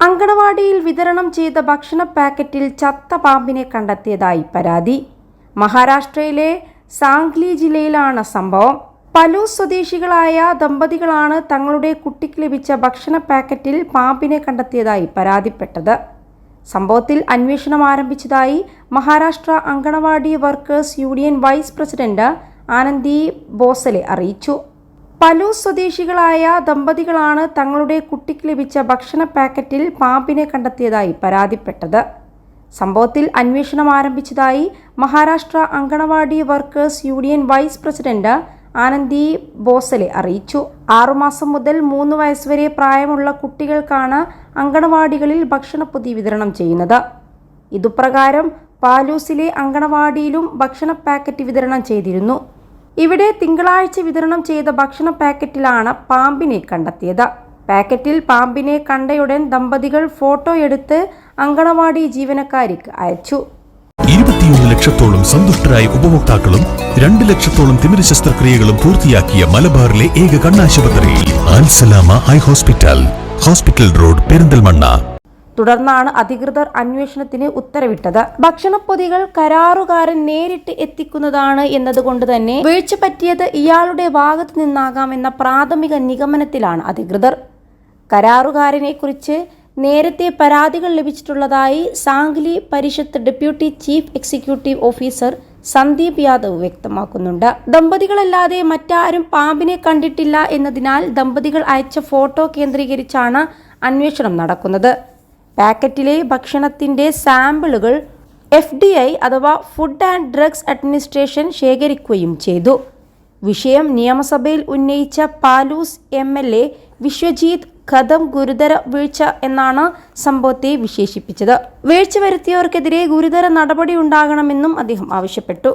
അങ്കണവാടിയിൽ വിതരണം ചെയ്ത ഭക്ഷണ പാക്കറ്റിൽ ചത്ത പാമ്പിനെ കണ്ടെത്തിയതായി പരാതി. മഹാരാഷ്ട്രയിലെ സാംഗ്ലി ജില്ലയിലാണ് സംഭവം. പലൂസ് സ്വദേശികളായ ദമ്പതികളാണ് തങ്ങളുടെ കുട്ടിക്ക് ലഭിച്ച ഭക്ഷണ പാക്കറ്റിൽ പാമ്പിനെ കണ്ടെത്തിയതായി പരാതിപ്പെട്ടത്. സംഭവത്തിൽ അന്വേഷണം ആരംഭിച്ചതായി Maharashtra anganwadi workers union vice president Anandi Bhosale അറിയിച്ചു. പലൂസ് സ്വദേശികളായ ദമ്പതികളാണ് തങ്ങളുടെ കുട്ടിക്ക് ലഭിച്ച ഭക്ഷണ പാക്കറ്റിൽ പാമ്പിനെ കണ്ടെത്തിയതായി പരാതിപ്പെട്ടത്. സംഭവത്തിൽ അന്വേഷണം ആരംഭിച്ചതായി Maharashtra anganwadi workers union vice president Anandi Bhosale അറിയിച്ചു. 6 മാസം മുതൽ 3 വയസ്സ് വരെ പ്രായമുള്ള കുട്ടികൾക്കാണ് അങ്കണവാടികളിൽ ഭക്ഷണപ്പൊതി വിതരണം ചെയ്യുന്നത്. ഇതുപ്രകാരം പാലൂസിലെ അങ്കണവാടിയിലും ഭക്ഷണ പാക്കറ്റ് വിതരണം ചെയ്തിരുന്നു. ഇവിടെ തിങ്കളാഴ്ച വിതരണം ചെയ്ത ഭക്ഷണ പാക്കറ്റിലാണ് പാമ്പിനെ കണ്ടെത്തിയത്. പാക്കറ്റിൽ പാമ്പിനെ കണ്ടയുടൻ ദമ്പതികൾ ഫോട്ടോ എടുത്ത് അങ്കണവാടി ജീവനക്കാരിക്ക് അയച്ചു. 21 ലക്ഷത്തോളം സന്തുഷ്ടരായ ഉപഭോക്താക്കളും 2 ലക്ഷത്തോളം തിമിര ശസ്ത്രക്രിയകളും പൂർത്തിയാക്കിയ മലബാറിലെ ഏക കണ്ണാശുപത്രി Al Salama eye hospital, hospital road, Perinthalmanna. തുടർന്നാണ് അധികൃതർ അന്വേഷണത്തിന് ഉത്തരവിട്ടത്. ഭക്ഷണപ്പൊതികൾ കരാറുകാരൻ നേരിട്ട് എത്തിക്കുന്നതാണ് എന്നതുകൊണ്ട് തന്നെ വീഴ്ച പറ്റിയത് ഇയാളുടെ ഭാഗത്തു നിന്നാകാമെന്ന പ്രാഥമിക നിഗമനത്തിലാണ് അധികൃതർ. കരാറുകാരനെ കുറിച്ച് നേരത്തെ പരാതികൾ ലഭിച്ചിട്ടുള്ളതായി Sangli Parishad deputy chief executive officer Sandeep Yadav വ്യക്തമാക്കുന്നുണ്ട്. ദമ്പതികളല്ലാതെ മറ്റാരും പാമ്പിനെ കണ്ടിട്ടില്ല എന്നതിനാൽ ദമ്പതികൾ അയച്ച ഫോട്ടോ കേന്ദ്രീകരിച്ചാണ് അന്വേഷണം നടക്കുന്നത്. പാക്കറ്റിലെ ഭക്ഷണത്തിന്റെ സാമ്പിളുകൾ FDI അഥവാ ഫുഡ് ആൻഡ് ഡ്രഗ്സ് അഡ്മിനിസ്ട്രേഷൻ ശേഖരിക്കുകയും ചെയ്തു. വിഷയം നിയമസഭയിൽ ഉന്നയിച്ച പാലൂസ് MLA വിശ്വജീത് ഖദം ഗുരുതര വീഴ്ച എന്നാണ് സംഭവത്തെ വിശേഷിപ്പിച്ചത്. വീഴ്ച വരുത്തിയവർക്കെതിരെ ഗുരുതര നടപടി ഉണ്ടാകണമെന്നും അദ്ദേഹം ആവശ്യപ്പെട്ടു.